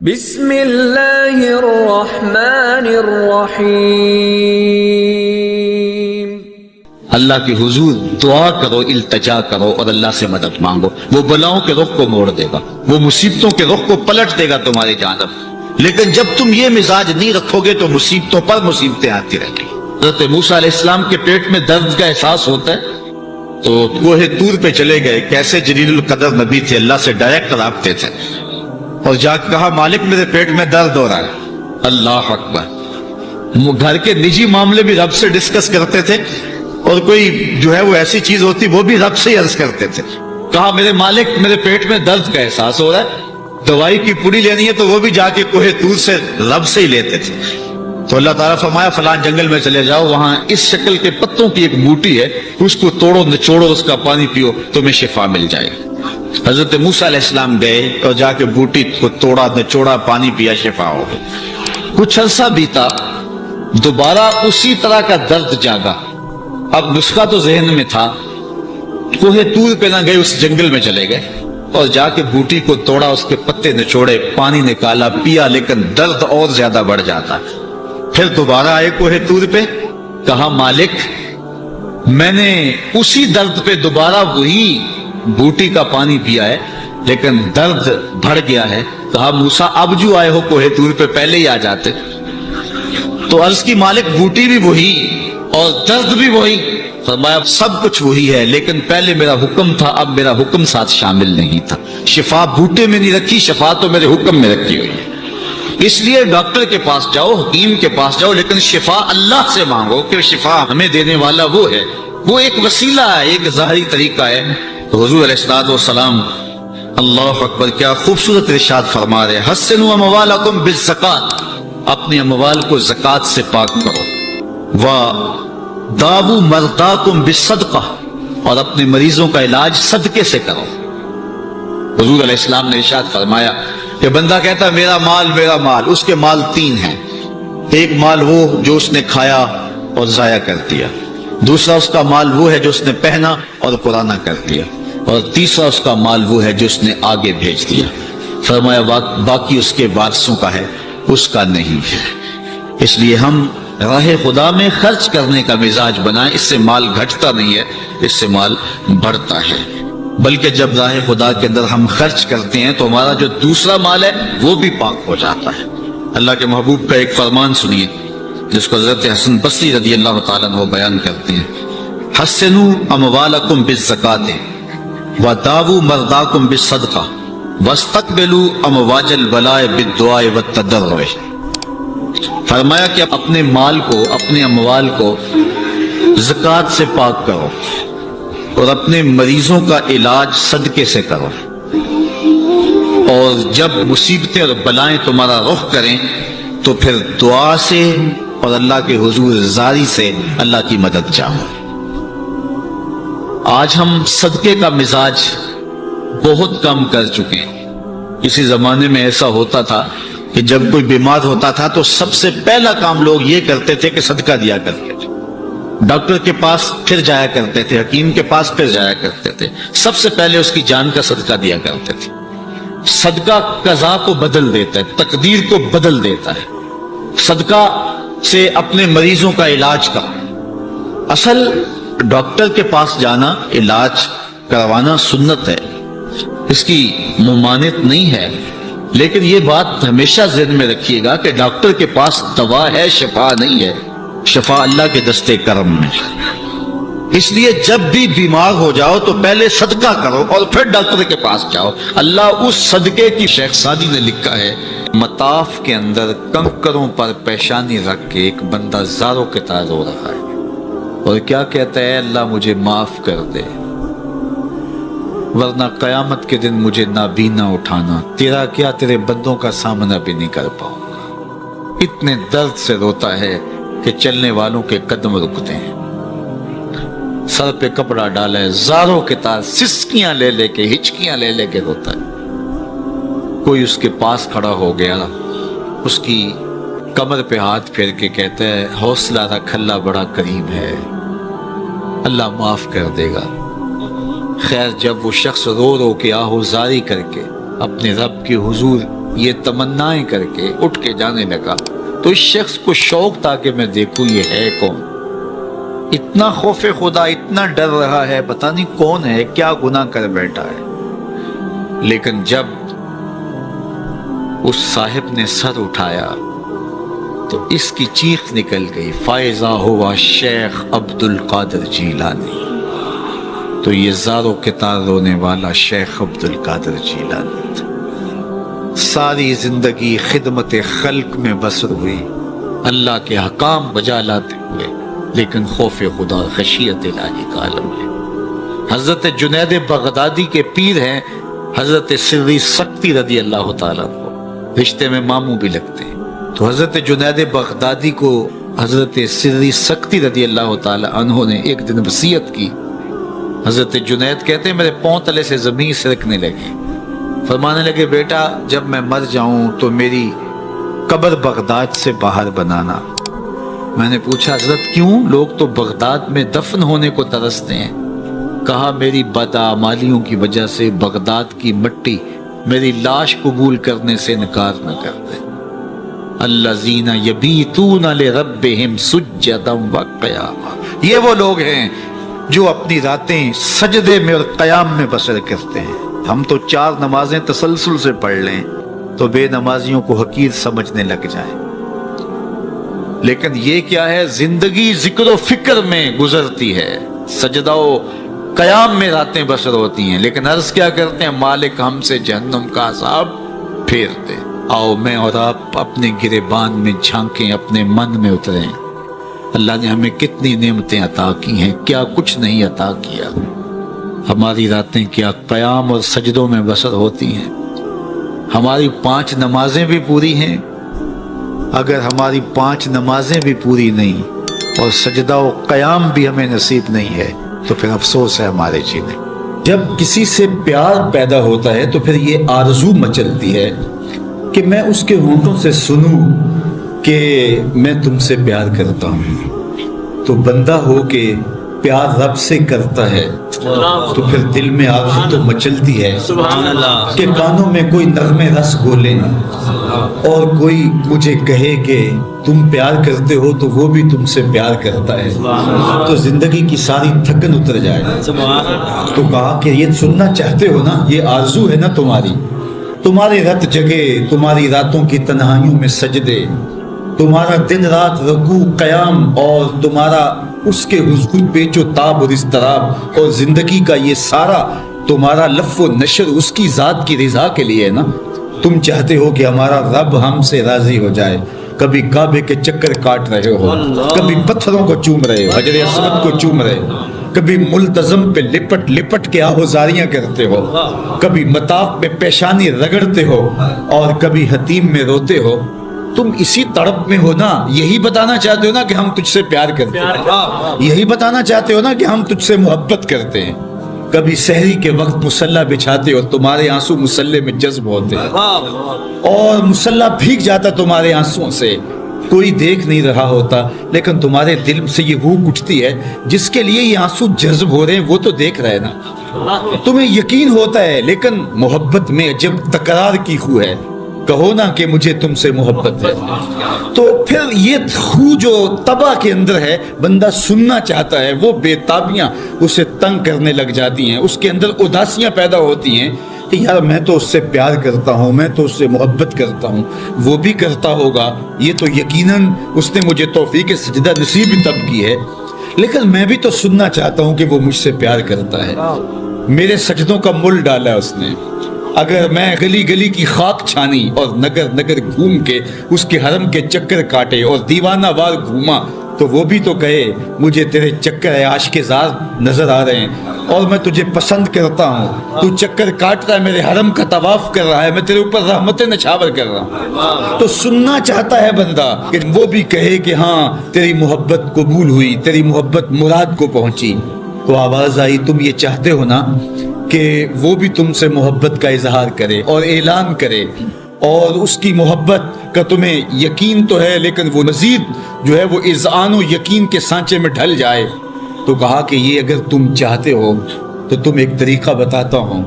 بسم اللہ الرحمن الرحیم۔ اللہ کے حضور دعا کرو، التجا کرو اور اللہ سے مدد مانگو۔ وہ بلاؤں کے رخ کو موڑ دے گا، وہ مصیبتوں کے رخ کو پلٹ دے گا تمہاری جانب۔ لیکن جب تم یہ مزاج نہیں رکھو گے تو مصیبتوں پر مصیبتیں آتی رہیں گی۔ حضرت موسیٰ علیہ السلام کے پیٹ میں درد کا احساس ہوتا ہے تو کوہ طور پہ چلے گئے۔ کیسے جلیل القدر نبی تھے، اللہ سے ڈائریکٹ رابطے تھے، اور جا کے کہا مالک میرے پیٹ میں درد ہو رہا ہے۔ اللہ اکبر۔ گھر کے نجی معاملے بھی رب سے ڈسکس کرتے تھے، اور کوئی جو ہے وہ ایسی چیز ہوتی وہ بھی رب سے ہی عرض کرتے تھے۔ کہا میرے مالک میرے پیٹ میں درد کا احساس ہو رہا ہے، دوائی کی پوری لینی ہے، تو وہ بھی جا کے کوہ طور سے رب سے ہی لیتے تھے۔ تو اللہ تعالیٰ فرمایا فلان جنگل میں چلے جاؤ، وہاں اس شکل کے پتوں کی ایک بوٹی ہے، اس کو توڑو نچوڑو، اس کا پانی پیو، تمہیں شفا مل جائے گی۔ حضرت موسیٰ علیہ السلام گئے اور جا کے بوٹی کو توڑا نچوڑا، پانی پیا، شفا ہو گئی۔ کچھ عرصہ بیتا، دوبارہ اسی طرح کا درد جاگا۔ اب نسخہ تو ذہن میں تھا، کوہ طور پہ نہ گئے، اس جنگل میں چلے گئے اور جا کے بوٹی کو توڑا، اس کے پتے نچوڑے، پانی نکالا، پیا، لیکن درد اور زیادہ بڑھ جاتا۔ پھر دوبارہ آئے کوہ طور پہ، کہا مالک میں نے اسی درد پہ دوبارہ وہی بوٹی کا پانی پیا ہے، لیکن درد بڑھ گیا ہے۔ کہا موسیٰ اب جو آئے ہو کوہ طور پہ پہلے ہی آ جاتے۔ تو عرض کی مالک بوٹی بھی وہی اور درد بھی وہی۔ فرمایا سب کچھ وہی ہے، لیکن پہلے میرا حکم تھا، اب میرا حکم ساتھ شامل نہیں تھا۔ شفا بوٹے میں نہیں رکھی، شفا تو میرے حکم میں رکھی ہوئی ہے۔ اس لیے ڈاکٹر کے پاس جاؤ، حکیم کے پاس جاؤ، لیکن شفا اللہ سے مانگو، کہ شفا ہمیں دینے والا وہ ہے۔ وہ ایک وسیلہ ہے، ایک ظاہری طریقہ ہے۔ حضور علیہ الصلوۃ والسلام اللہ اکبر کیا خوبصورت ارشاد فرما رہے ہیں، حسنوا اموالکم بالزکات، اپنے اموال کو زکات سے پاک کرو، وداووا مرضاکم بالصدقہ، اور اپنے مریضوں کا علاج صدقے سے کرو۔ حضور علیہ السلام نے ارشاد فرمایا کہ بندہ کہتا ہے میرا مال میرا مال، اس کے مال تین ہیں۔ ایک مال وہ جو اس نے کھایا اور ضائع کر دیا، دوسرا اس کا مال وہ ہے جو اس نے پہنا اور پرانا کر دیا، اور تیسرا اس کا مال وہ ہے جو اس نے آگے بھیج دیا۔ فرمایا باقی اس کے وارثوں کا ہے، اس کا نہیں ہے۔ اس لیے ہم راہ خدا میں خرچ کرنے کا مزاج بنائیں، اس سے مال گھٹتا نہیں ہے، اس سے مال بڑھتا ہے۔ بلکہ جب راہ خدا کے اندر ہم خرچ کرتے ہیں تو ہمارا جو دوسرا مال ہے وہ بھی پاک ہو جاتا ہے۔ اللہ کے محبوب کا ایک فرمان سنیے جس کو حضرت حسن بصری رضی اللہ تعالیٰ عنہ بیان کرتے ہیں، حسنوا اموالکم بالزکات وداووا مرضاکم بالصدقہ واستقبلوا امواج البلاء بالدعاء والتضرع۔ فرمایا کہ اپنے مال کو، اپنے اموال کو زکات سے پاک کرو، اور اپنے مریضوں کا علاج صدقے سے کرو، اور جب مصیبتیں اور بلائیں تمہارا رخ کریں تو پھر دعا سے اور اللہ کے حضور زاری سے اللہ کی مدد چاہو۔ آج ہم صدقے کا مزاج بہت کم کر چکے ہیں۔ کسی زمانے میں ایسا ہوتا تھا کہ جب کوئی بیمار ہوتا تھا تو سب سے پہلا کام لوگ یہ کرتے تھے کہ صدقہ دیا کرتے تھے، ڈاکٹر کے پاس پھر جایا کرتے تھے، حکیم کے پاس پھر جایا کرتے تھے، سب سے پہلے اس کی جان کا صدقہ دیا کرتے تھے۔ صدقہ قضا کو بدل دیتا ہے، تقدیر کو بدل دیتا ہے۔ صدقہ سے اپنے مریضوں کا علاج کا، اصل ڈاکٹر کے پاس جانا، علاج کروانا سنت ہے، اس کی ممانعت نہیں ہے، لیکن یہ بات ہمیشہ ذہن میں رکھیے گا کہ ڈاکٹر کے پاس دوا ہے، شفا نہیں ہے، شفا اللہ کے دستے کرم میں۔ اس لیے جب بھی بیمار ہو جاؤ تو پہلے صدقہ کرو اور پھر ڈاکٹر کے پاس جاؤ۔ اللہ اس صدقے کی، شیخ سعدی نے لکھا ہے، مطاف کے اندر کنکروں پر پیشانی رکھ کے ایک بندہ زاروں کے طرح رو رہا ہے اور کیا کہتا ہے، اللہ مجھے معاف کر دے ورنہ قیامت کے دن مجھے نابینا اٹھانا، تیرا کیا تیرے بندوں کا سامنا بھی نہیں کر پاؤں گا۔ اتنے درد سے روتا ہے کہ چلنے والوں کے قدم رکتے ہیں، سر پہ کپڑا ڈالا ہے، زاروں کے تار، سسکیاں لے لے کے، ہچکیاں لے لے کے روتا ہے۔ کوئی اس کے پاس کھڑا ہو گیا، اس کی کمر پہ ہاتھ پھیر کے کہتا ہے، حوصلہ رکھ، اللہ بڑا کریم ہے، اللہ معاف کر دے گا۔ خیر جب وہ شخص رو رو کے آہوزاری کر کے اپنے رب کے حضور یہ تمنائیں کر کے اٹھ کے جانے لگا تو اس شخص کو شوق تھا کہ میں دیکھوں یہ ہے کون، اتنا خوف خدا، اتنا ڈر رہا ہے، پتہ نہیں کون ہے، کیا گناہ کر بیٹھا ہے۔ لیکن جب اس صاحب نے سر اٹھایا تو اس کی چیخ نکل گئی، فائزہ ہوا شیخ عبد القادر جیلانی۔ تو یہ زاروں کے تار رونے والا شیخ عبد القادر جیلانی تھا۔ ساری زندگی خدمت خلق میں بسر ہوئی، اللہ کے حکام بجا لاتے ہوئے، لیکن خوف خدا خشیت الہی کا عالم ہے۔ حضرت جنید بغدادی کے پیر ہیں حضرت سری سکتی رضی اللہ تعالیٰ کو، رشتے میں ماموں بھی لگتے ہیں۔ تو حضرت جنید بغدادی کو حضرت سری سکتی رضی اللہ تعالیٰ عنہ نے ایک دن وصیت کی۔ حضرت جنید کہتے ہیں میرے پاؤں تلے سے زمین سرکنے لگی، فرمانے لگے بیٹا جب میں مر جاؤں تو میری قبر بغداد سے باہر بنانا۔ میں نے پوچھا حضرت کیوں؟ لوگ تو بغداد میں دفن ہونے کو ترستے ہیں۔ کہا میری بدعمالیوں کی وجہ سے بغداد کی مٹی میری لاش قبول کرنے سے انکار نہ کر دے۔ الذین یبیتون لربہم سجدا وقیاما، یہ وہ لوگ ہیں جو اپنی راتیں سجدے میں اور قیام میں بسر کرتے ہیں۔ ہم تو 4 نمازیں تسلسل سے پڑھ لیں تو بے نمازیوں کو حقیر سمجھنے لگ جائیں، لیکن یہ کیا ہے، زندگی ذکر و فکر میں گزرتی ہے، سجدہ و قیام میں راتیں بسر ہوتی ہیں، لیکن عرض کیا کرتے ہیں، مالک ہم سے جہنم کا عذاب پھیر دے۔ آؤ میں اور آپ اپنے گریبان میں جھانکیں، اپنے من میں اتریں، اللہ نے ہمیں کتنی نعمتیں عطا کی ہیں، کیا کچھ نہیں عطا کیا۔ ہماری راتیں کیا قیام اور سجدوں میں بسر ہوتی ہیں۔ ہماری 5 نمازیں بھی پوری ہیں، اگر ہماری 5 نمازیں بھی پوری نہیں اور سجدہ و قیام بھی ہمیں نصیب نہیں ہے تو پھر افسوس ہے ہمارے جینے۔ جب کسی سے پیار پیدا ہوتا ہے تو پھر یہ آرزو مچلتی ہے کہ میں اس کے ہونٹوں سے سنوں کہ میں تم سے پیار کرتا ہوں۔ تو بندہ ہو کے پیار رب سے کرتا ہے تو پھر دل میں آرزو تو مچلتی ہے کہ کانوں میں کوئی نغمے رس گھولے اور کوئی مجھے کہے کہ تم پیار کرتے ہو تو وہ بھی تم سے پیار کرتا ہے، تو زندگی کی ساری تھکن اتر جائے۔ تو کہا کہ یہ سننا چاہتے ہو نا، یہ آرزو ہے نا تمہاری، تمہارے رت جگے، تمہاری راتوں کی تنہائیوں میں سجدے، تمہارا دن رات رکوع قیام اور تمہارا اس کے حضور پیچ و تاب اور اضطراب اور زندگی کا یہ سارا تمہارا لف و نشر اس کی ذات کی رضا کے لیے ہے نا۔ تم چاہتے ہو کہ ہمارا رب ہم سے راضی ہو جائے، کبھی کعبے کے چکر کاٹ رہے ہو، کبھی پتھروں کو چوم رہے ہو، حجر اسود کو چوم رہے ہو، کبھی ملتزم پہ لپٹ لپٹ کے آہوزاریاں کرتے ہو، کبھی مطاف میں پیشانی رگڑتے ہو اور کبھی حتیم میں روتے ہو۔ تم اسی تڑپ میں ہو نا، یہی بتانا چاہتے ہو نا کہ ہم تجھ سے پیار کرتے ہیں، یہی بتانا چاہتے ہو نا کہ ہم تجھ سے محبت کرتے ہیں۔ کبھی سحری کے وقت مصلی بچھاتے ہو، تمہارے آنسو مصلی میں جذب ہوتے ہیں اور مصلی بھیگ جاتا تمہارے آنسوؤں سے، کوئی دیکھ نہیں رہا ہوتا، لیکن تمہارے دل سے یہ روح اٹھتی ہے جس کے لیے یہ آنسو جذب ہو رہے ہیں وہ تو دیکھ رہے نا۔ تمہیں یقین ہوتا ہے لیکن محبت میں جب تکرار کی خو ہے، کہو نا کہ مجھے تم سے محبت ہے، تو پھر یہ خو جو تباہ کے اندر ہے بندہ سننا چاہتا ہے، وہ بے تابیاں اسے تنگ کرنے لگ جاتی ہیں، اس کے اندر اداسیاں پیدا ہوتی ہیں کہ یار میں تو اس سے پیار کرتا ہوں، میں تو اس سے محبت کرتا ہوں، وہ بھی کرتا ہوگا، یہ تو یقیناً اس نے مجھے توفیق سجدہ نصیب تب کی ہے، لیکن میں بھی تو سننا چاہتا ہوں کہ وہ مجھ سے پیار کرتا ہے، میرے سجدوں کا مل ڈالا ہے اس نے۔ اگر میں گلی گلی کی خاک چھانی اور نگر نگر گھوم کے اس کے حرم کے چکر کاٹے اور دیوانہ وار گھوما تو وہ بھی تو کہے مجھے تیرے چکر عاشق زار نظر آ رہے ہیں اور میں تجھے پسند کرتا ہوں، تو چکر کاٹ رہا ہے، میرے حرم کا طواف کر رہا ہے، میں تیرے اوپر رحمتیں نچھاور کر رہا ہوں، تو سننا چاہتا ہے بندہ کہ وہ بھی کہے کہ ہاں تیری محبت قبول ہوئی، تیری محبت مراد کو پہنچی۔ تو آواز آئی تم یہ چاہتے ہو نا کہ وہ بھی تم سے محبت کا اظہار کرے اور اعلان کرے اور اس کی محبت کا تمہیں یقین تو ہے لیکن وہ مزید جو ہے وہ اذعان و یقین کے سانچے میں ڈھل جائے، تو کہا کہ یہ اگر تم چاہتے ہو تو تم ایک طریقہ بتاتا ہوں،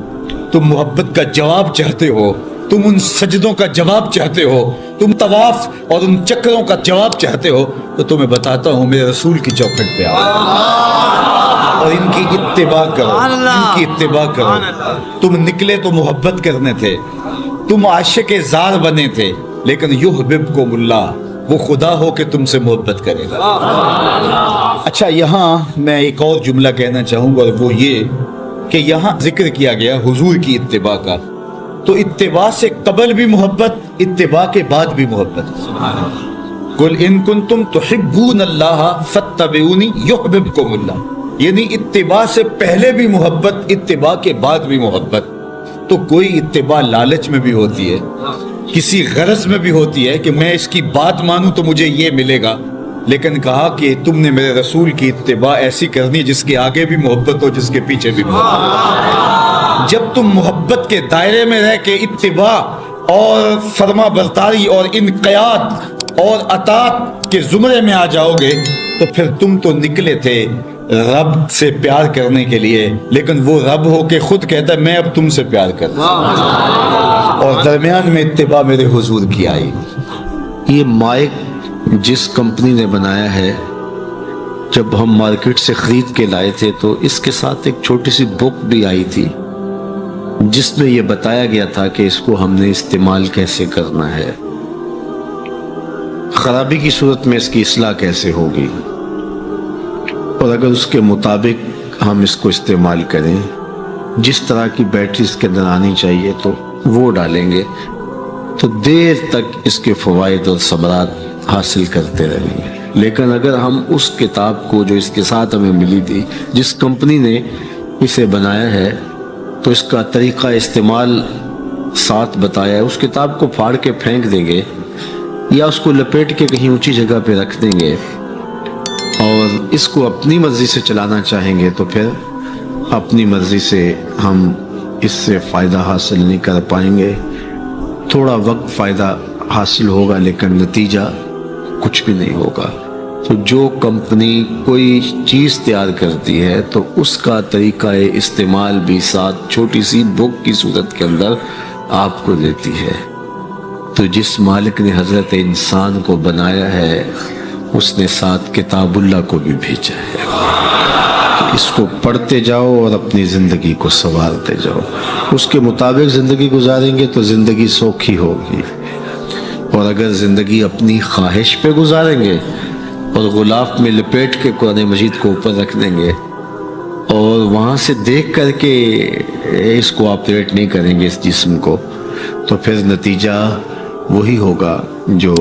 تم محبت کا جواب چاہتے ہو تم ان سجدوں کا جواب چاہتے ہو، تم طواف اور ان چکروں کا جواب چاہتے ہو، تو تمہیں بتاتا ہوں میرے رسول کی چوکھٹ پہ آؤ اور ان کی اتباع کرو، ان کی اتباع کرو۔ تم نکلے تو محبت کرنے تھے، تم عاشق زار بنے تھے، لیکن یحببکم اللہ، وہ خدا ہو کہ تم سے محبت کرے گا۔ اچھا، یہاں میں ایک اور جملہ کہنا چاہوں گا، اور وہ یہ کہ یہاں ذکر کیا گیا حضور کی اتباع کا، تو اتباع سے قبل بھی محبت، اتباع کے بعد بھی محبت۔ قل ان کنتم تحبون اللہ فاتبعونی یحببکم اللہ، یعنی اتباع سے پہلے بھی محبت، اتباع کے بعد بھی محبت۔ تو کوئی اتباع لالچ میں بھی ہوتی ہے، کسی غرض میں بھی ہوتی ہے کہ میں اس کی بات مانوں تو مجھے یہ ملے گا، لیکن کہا کہ تم نے میرے رسول کی اتباع ایسی کرنی جس کے آگے بھی محبت ہو، جس کے پیچھے بھی محبت ہو۔ جب تم محبت کے دائرے میں رہ کے اتباع اور فرما برداری اور انقیاد اور اطاعت کے زمرے میں آ جاؤ گے تو پھر تم تو نکلے تھے رب سے پیار کرنے کے لیے، لیکن وہ رب ہو کے خود کہتا ہے میں اب تم سے پیار کرتا ہوں، اور درمیان میں اتباع میرے حضور کی آئی۔ یہ مائک جس کمپنی نے بنایا ہے، جب ہم مارکیٹ سے خرید کے لائے تھے تو اس کے ساتھ ایک چھوٹی سی بک بھی آئی تھی جس میں یہ بتایا گیا تھا کہ اس کو ہم نے استعمال کیسے کرنا ہے، خرابی کی صورت میں اس کی اصلاح کیسے ہوگی، اور اگر اس کے مطابق ہم اس کو استعمال کریں، جس طرح کی بیٹری اس کے اندر آنی چاہیے تو وہ ڈالیں گے تو دیر تک اس کے فوائد اور ثمرات حاصل کرتے رہیں گے۔ لیکن اگر ہم اس کتاب کو جو اس کے ساتھ ہمیں ملی تھی، جس کمپنی نے اسے بنایا ہے، تو اس کا طریقہ استعمال ساتھ بتایا ہے، اس کتاب کو پھاڑ کے پھینک دیں گے یا اس کو لپیٹ کے کہیں اونچی جگہ پہ رکھ دیں گے اور اس کو اپنی مرضی سے چلانا چاہیں گے تو پھر اپنی مرضی سے ہم اس سے فائدہ حاصل نہیں کر پائیں گے۔ تھوڑا وقت فائدہ حاصل ہوگا لیکن نتیجہ کچھ بھی نہیں ہوگا۔ تو جو کمپنی کوئی چیز تیار کرتی ہے تو اس کا طریقہ استعمال بھی ساتھ چھوٹی سی بک کی صورت کے اندر آپ کو دیتی ہے۔ تو جس مالک نے حضرت انسان کو بنایا ہے اس نے ساتھ کتاب اللہ کو بھی بھیجا ہے، اس کو پڑھتے جاؤ اور اپنی زندگی کو سنوارتے جاؤ، اس کے مطابق زندگی گزاریں گے تو زندگی سوکھی ہوگی، اور اگر زندگی اپنی خواہش پہ گزاریں گے اور غلاف میں لپیٹ کے قرآن مجید کو اوپر رکھ دیں گے اور وہاں سے دیکھ کر کے اس کو آپریٹ نہیں کریں گے اس جسم کو، تو پھر نتیجہ وہی ہوگا جو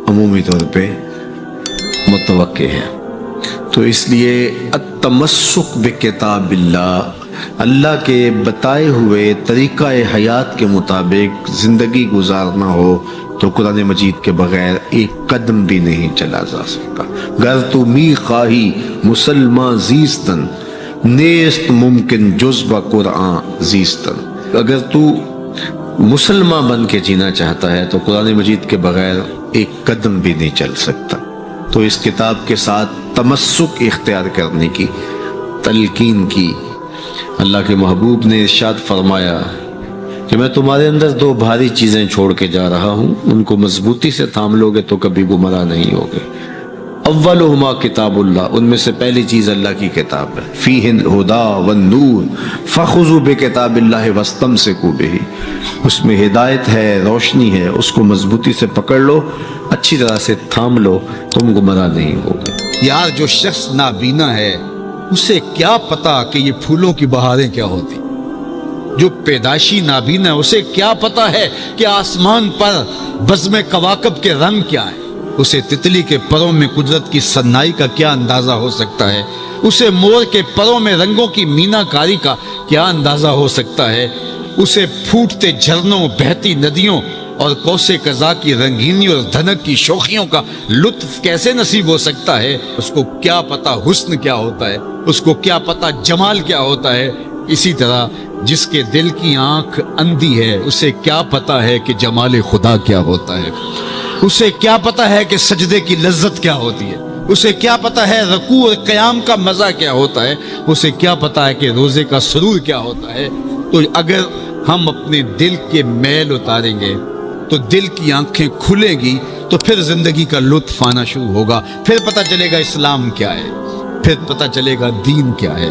عمومی طور پہ متوقع ہے۔ تو اس لیے التمسک بکتاب اللہ، اللہ کے بتائے ہوئے طریقہ حیات کے مطابق زندگی گزارنا ہو تو قرآن مجید کے بغیر ایک قدم بھی نہیں چلا جا سکتا۔ گر تو می خواہی مسلمان زیستن، نیست ممکن جز با قرآن زیستن، اگر تو مسلمان بن کے جینا چاہتا ہے تو قرآن مجید کے بغیر ایک قدم بھی نہیں چل سکتا۔ تو اس کتاب کے ساتھ تمسک اختیار کرنے کی تلقین کی۔ اللہ کے محبوب نے ارشاد فرمایا کہ میں تمہارے اندر دو بھاری چیزیں چھوڑ کے جا رہا ہوں، ان کو مضبوطی سے تھام لو گے تو کبھی گمراہ نہیں ہوگے۔ اولہما کتاب اللہ، ان میں سے پہلی چیز اللہ کی کتاب ہے، فیہ الہدی والنور فخذوا بکتاب اللہ واستمسکوا بہ، اس میں ہدایت ہے، روشنی ہے، اس کو مضبوطی سے پکڑ لو، اچھی طرح سے تھام لو، تم گمراہ نہیں ہوگے۔ یار جو شخص نابینا ہے اسے کیا پتا کہ یہ پھولوں کی بہاریں کیا ہوتی، جو پیدائشی نابینا ہے اسے کیا پتا ہے کہ آسمان پر بزم کواکب کے رنگ کیا ہے، اسے تتلی کے پروں میں قدرت کی سنائی کا کیا اندازہ ہو سکتا ہے، اسے مور کے پروں میں رنگوں کی مینا کاری کا کیا اندازہ ہو سکتا ہے، اسے پھوٹتے جھرنوں، بہتی ندیوں اور کوسے قضا کی رنگینی اور دھنک کی شوخیوں کا لطف کیسے نصیب ہو سکتا ہے، اس کو کیا پتا حسن کیا ہوتا ہے، اس کو کیا پتا جمال کیا ہوتا ہے۔ اسی طرح جس کے دل کی آنکھ اندھی ہے اسے کیا پتا ہے کہ جمال خدا کیا ہوتا ہے، اسے کیا پتا ہے کہ سجدے کی لذت کیا ہوتی ہے، اسے کیا پتا ہے رکوع اور قیام کا مزہ کیا ہوتا ہے، اسے کیا پتا ہے کہ روزے کا سرور کیا ہوتا ہے۔ تو اگر ہم اپنے دل کے میل اتاریں گے تو دل کی آنکھیں کھلیں گی، تو پھر زندگی کا لطف آنا شروع ہوگا، پھر پتہ چلے گا اسلام کیا ہے، پھر پتہ چلے گا دین کیا ہے۔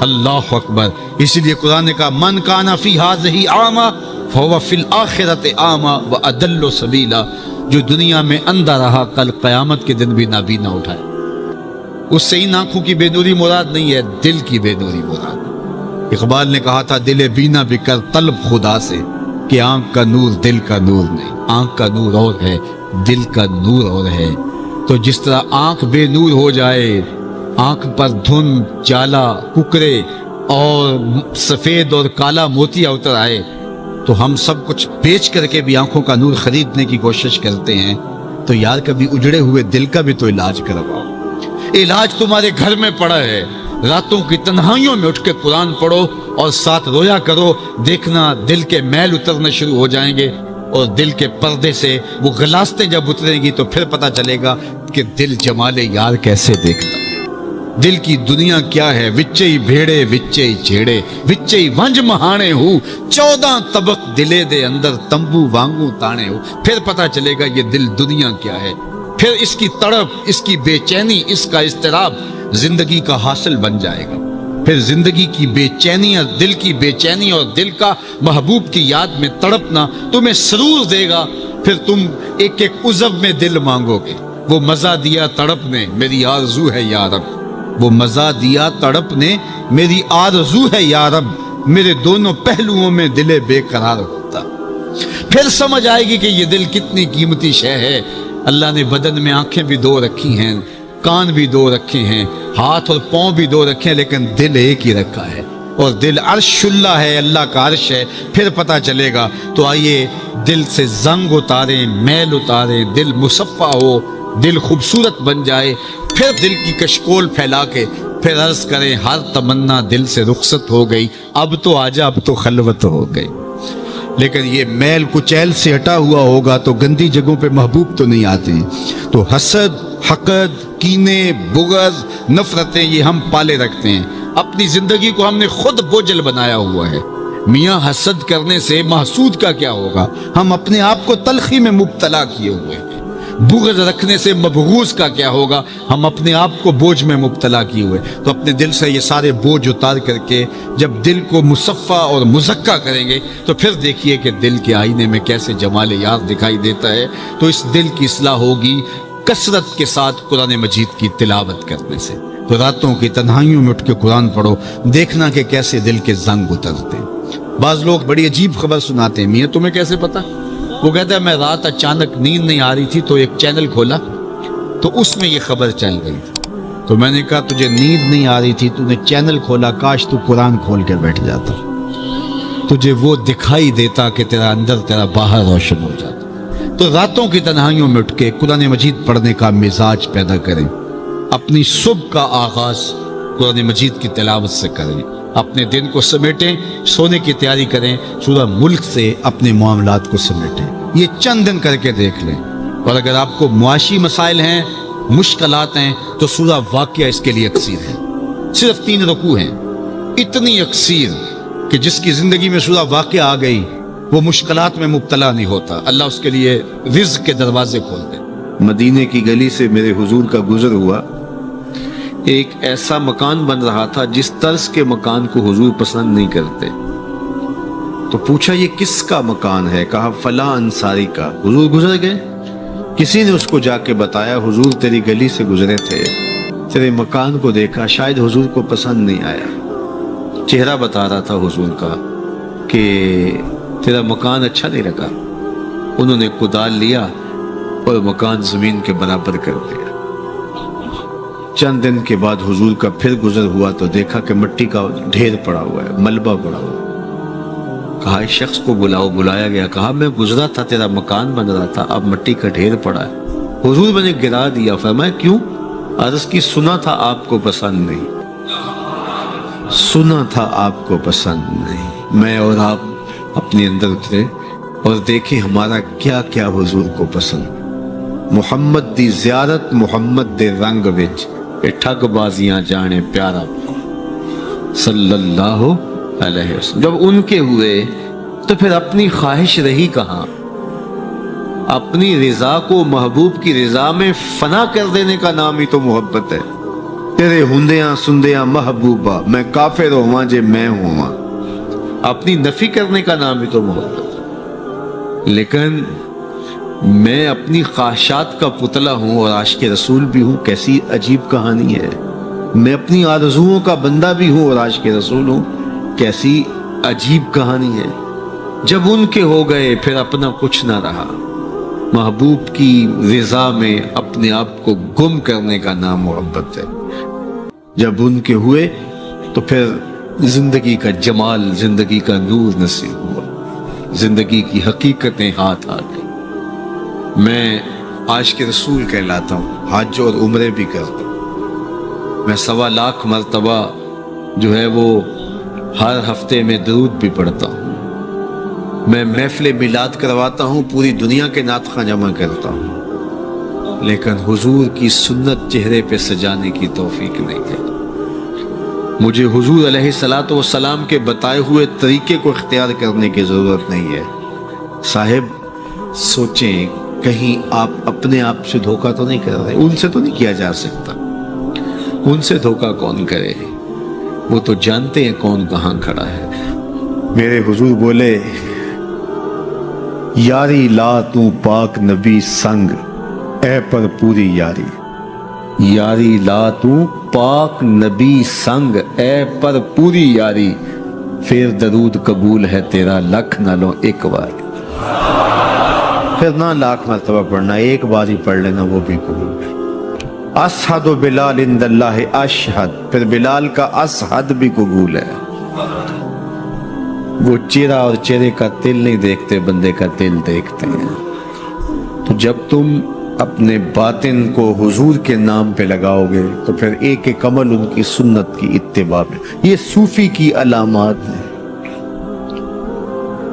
اللہ اکبر۔ اسی لیے قرآن نے کہا من کان فی ھذہ اعمی فہو فی الآخرۃ اعمی واضل سبیلا، جو دنیا میں اندھا رہا کل قیامت کے دن بھی نابینا اٹھائے۔ اس سے ان آنکھوں کی بے نوری مراد نہیں ہے، دل کی بے نوری مراد ہے۔ اقبال نے کہا تھا دل بینا بھی کر طلب خدا سے، کہ آنکھ کا نور دل کا نور نہیں، آنکھ کا نور اور ہے، دل کا نور اور ہے۔ تو جس طرح آنکھ بے نور ہو جائے، آنکھ پر دھند، جالا، ککرے اور سفید اور کالا موتیا اتر آئے، تو ہم سب کچھ بیچ کر کے بھی آنکھوں کا نور خریدنے کی کوشش کرتے ہیں۔ تو یار کبھی اجڑے ہوئے دل کا بھی تو علاج کرواؤ۔ علاج تمہارے گھر میں پڑا ہے، راتوں کی تنہائیوں میں اٹھ کے قرآن پڑھو اور ساتھ رویا کرو، دیکھنا دل کے میل اترنا شروع ہو جائیں گے، اور دل کے پردے سے وہ غلاستیں جب اتریں گی تو پھر پتہ چلے گا کہ دل جمال یار کیسے دیکھتا ہے، دل کی دنیا کیا ہے۔ وچے ہی بھیڑے وچے ہی چھیڑے وچے ہی ونج مہانے ہو، 14 طبق دلے دے اندر تمبو وانگو تانے ہو، پھر پتہ چلے گا یہ دل دنیا کیا ہے۔ پھر اس کی تڑپ، اس کی بے چینی، اس کا اضطراب زندگی کا حاصل بن جائے گا۔ پھر زندگی کی بے چینی اور دل کی بے چینی اور دل کا محبوب کی یاد میں تڑپنا تمہیں سرور دے گا۔ پھر تم ایک ایک عضو میں دل مانگو گے، وہ مزہ دیا تڑپ نے میری آرزو ہے یا رب، وہ مزہ دیا تڑپ نے میری آرزو ہے یا رب، میرے دونوں پہلوؤں میں دل بے قرار ہوتا۔ پھر سمجھ آئے گی کہ یہ دل کتنی قیمتی شے ہے۔ اللہ نے بدن میں آنکھیں بھی دو رکھی ہیں، کان بھی دو رکھے ہیں، ہاتھ اور پاؤں بھی دو رکھے ہیں، لیکن دل ایک ہی رکھا ہے، اور دل عرش اللہ ہے، اللہ کا عرش ہے۔ پھر پتہ چلے گا۔ تو آئیے دل سے زنگ اتاریں، میل اتاریں، دل مصفا ہو، دل خوبصورت بن جائے، پھر دل کی کشکول پھیلا کے پھر عرض کریں ہر تمنا دل سے رخصت ہو گئی، اب تو آجا، اب تو خلوت ہو گئی۔ لیکن یہ میل کچیل سے ہٹا ہوا ہوگا تو گندی جگہوں پہ محبوب تو نہیں آتے ہیں۔ تو حسد، حقد، کینے، بغض، نفرتیں یہ ہم پالے رکھتے ہیں، اپنی زندگی کو ہم نے خود بوجھل بنایا ہوا ہے۔ میاں حسد کرنے سے محسود کا کیا ہوگا؟ ہم اپنے آپ کو تلخی میں مبتلا کیے ہوئے ہیں۔ بغض رکھنے سے مبغوض کا کیا ہوگا؟ ہم اپنے آپ کو بوجھ میں مبتلا کیے ہوئے۔ تو اپنے دل سے یہ سارے بوجھ اتار کر کے جب دل کو مصفا اور مزکا کریں گے تو پھر دیکھیے کہ دل کے آئینے میں کیسے جمال یار دکھائی دیتا ہے۔ تو اس دل کی اصلاح ہوگی کثرت کے ساتھ قرآن مجید کی تلاوت کرنے سے۔ تو راتوں کی تنہائیوں میں اٹھ کے قرآن پڑھو، دیکھنا کہ کیسے دل کے زنگ اترتے ہیں۔ بعض لوگ بڑی عجیب خبر سناتے ہیں، میاں تمہیں کیسے پتا؟ وہ کہتا ہے میں رات اچانک نیند نہیں آ رہی تھی تو ایک چینل کھولا تو اس میں یہ خبر چل گئی تھی۔ تو میں نے کہا تجھے نیند نہیں آ رہی تھی، تو نے چینل کھولا، کاش تو قرآن کھول کر بیٹھ جاتا، تجھے وہ دکھائی دیتا کہ تیرا اندر تیرا باہر روشن ہو جاتا۔ تو راتوں کی تنہائیوں میں اٹھ کے قرآن مجید پڑھنے کا مزاج پیدا کریں، اپنی صبح کا آغاز قرآن مجید کی تلاوت سے کریں، اپنے دن کو سمیٹیں، سونے کی تیاری کریں، سورہ ملک سے اپنے معاملات کو سمیٹیں۔ یہ چند دن کر کے دیکھ لیں۔ اور اگر آپ کو معاشی مسائل ہیں، مشکلات ہیں، تو سورہ واقعہ اس کے لیے اکسیر ہے۔ صرف 3 رکوع ہیں، اتنی اکسیر کہ جس کی زندگی میں سورہ واقعہ آ گئی وہ مشکلات میں مبتلا نہیں ہوتا، اللہ اس کے لیے رزق کے دروازے کھول دے۔ مدینے کی گلی سے میرے حضور کا گزر ہوا، ایک ایسا مکان بن رہا تھا جس طرز کے مکان کو حضور پسند نہیں کرتے۔ تو پوچھا یہ کس کا مکان ہے؟ کہا فلاں انصاری کا۔ حضور گزر گئے، کسی نے اس کو جا کے بتایا حضور تیری گلی سے گزرے تھے، تیرے مکان کو دیکھا، شاید حضور کو پسند نہیں آیا۔ چہرہ بتا رہا تھا حضور کا کہ تیرا مکان اچھا نہیں لگا۔ انہوں نے کدال لیا اور مکان زمین کے برابر کر دیا۔ چند دن کے بعد حضور کا پھر گزر ہوا تو دیکھا کہ مٹی کا ڈھیر پڑا ہوا ہے، ملبہ پڑا ہوا ہے۔ کہا اس شخص کو بلاؤ، بلایا گیا، کہا میں گزرا تھا، تیرا مکان بن رہا تھا، اب مٹی کا ڈھیر پڑا ہے۔ حضور میں نے گرا دیا۔ فرمایا کیوں؟ عرض کی سنا تھا آپ کو پسند نہیں، سنا تھا آپ کو پسند نہیں۔ میں اور آپ اپنے اندر اترے اور دیکھیں ہمارا کیا کیا حضور کو پسند۔ محمد دی زیارت محمد دے رنگ وچ ٹھگ بازیاں جانے پیارا صلی اللہ علیہ وسلم۔ جب ان کے ہوئے تو پھر اپنی خواہش رہی کہاں؟ اپنی رضا کو محبوب کی رضا میں فنا کر دینے کا نام ہی تو محبت ہے۔ تیرے ہندیاں سندیاں محبوبہ، میں کافر ہواں جے میں ہواں، اپنی نفی کرنے کا نام ہی تو محبت ہے۔ لیکن میں اپنی خواہشات کا پتلا ہوں اور عاشق رسول بھی ہوں، کیسی عجیب کہانی ہے۔ میں اپنی آرزوؤں کا بندہ بھی ہوں اور عاشق رسول ہوں، کیسی عجیب کہانی ہے۔ جب ان کے ہو گئے پھر اپنا کچھ نہ رہا۔ محبوب کی رضا میں اپنے آپ کو گم کرنے کا نام محبت ہے۔ جب ان کے ہوئے تو پھر زندگی کا جمال، زندگی کا نور نصیب ہوا، زندگی کی حقیقتیں ہاتھ آ گئی۔ میں عاشق رسول کہلاتا ہوں، حج اور عمرے بھی کرتا ہوں۔ میں 1.25 لاکھ مرتبہ جو ہے وہ ہر ہفتے میں درود بھی پڑھتا ہوں۔ میں محفل میلاد کرواتا ہوں، پوری دنیا کے نعت خواں جمع کرتا ہوں، لیکن حضور کی سنت چہرے پہ سجانے کی توفیق نہیں ہے۔ مجھے حضور علیہ الصلوۃ والسلام کے بتائے ہوئے طریقے کو اختیار کرنے کی ضرورت نہیں ہے۔ صاحب سوچیں، کہیں آپ اپنے آپ سے دھوکہ تو نہیں کر رہے؟ ان سے تو نہیں کیا جا سکتا۔ ان سے دھوکہ کون کرے؟ وہ تو جانتے ہیں کون کہاں کھڑا ہے۔ میرے حضور بولے، یاری لا تو پاک نبی سنگ، اے پر پوری یاری۔ یاری لا تو پاک نبی سنگ، اے پر پوری یاری، پھر درود قبول ہے تیرا لکھ نہ لو ایک بار۔ پھر نہ لاکھ مرتبہ پڑھنا، ایک بار ہی پڑھ لینا، وہ بھی قبول ہے۔ اشہد بلال عند اللہ اشہد، پھر بلال کا اشہد بھی قبول ہے۔ وہ چہرہ اور چہرے کا تل نہیں دیکھتے، بندے کا دل دیکھتے ہیں۔ تو جب تم اپنے باطن کو حضور کے نام پہ لگاؤ گے تو پھر ایک ایک عمل ان کی سنت کی اتباع میں۔ یہ صوفی کی علامات ہیں۔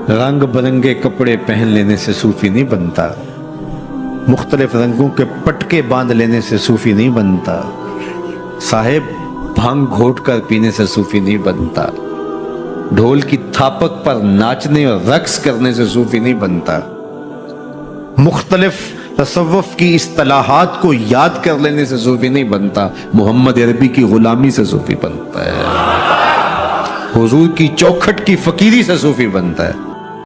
رنگ برنگے کپڑے پہن لینے سے صوفی نہیں بنتا، مختلف رنگوں کے پٹکے باندھ لینے سے صوفی نہیں بنتا، صاحب بھنگ گھوٹ کر پینے سے صوفی نہیں بنتا، ڈھول کی تھاپک پر ناچنے اور رقص کرنے سے صوفی نہیں بنتا، مختلف تصوف کی اصطلاحات کو یاد کر لینے سے صوفی نہیں بنتا، محمد عربی کی غلامی سے صوفی بنتا ہے، حضور کی چوکھٹ کی فقیری سے صوفی بنتا ہے۔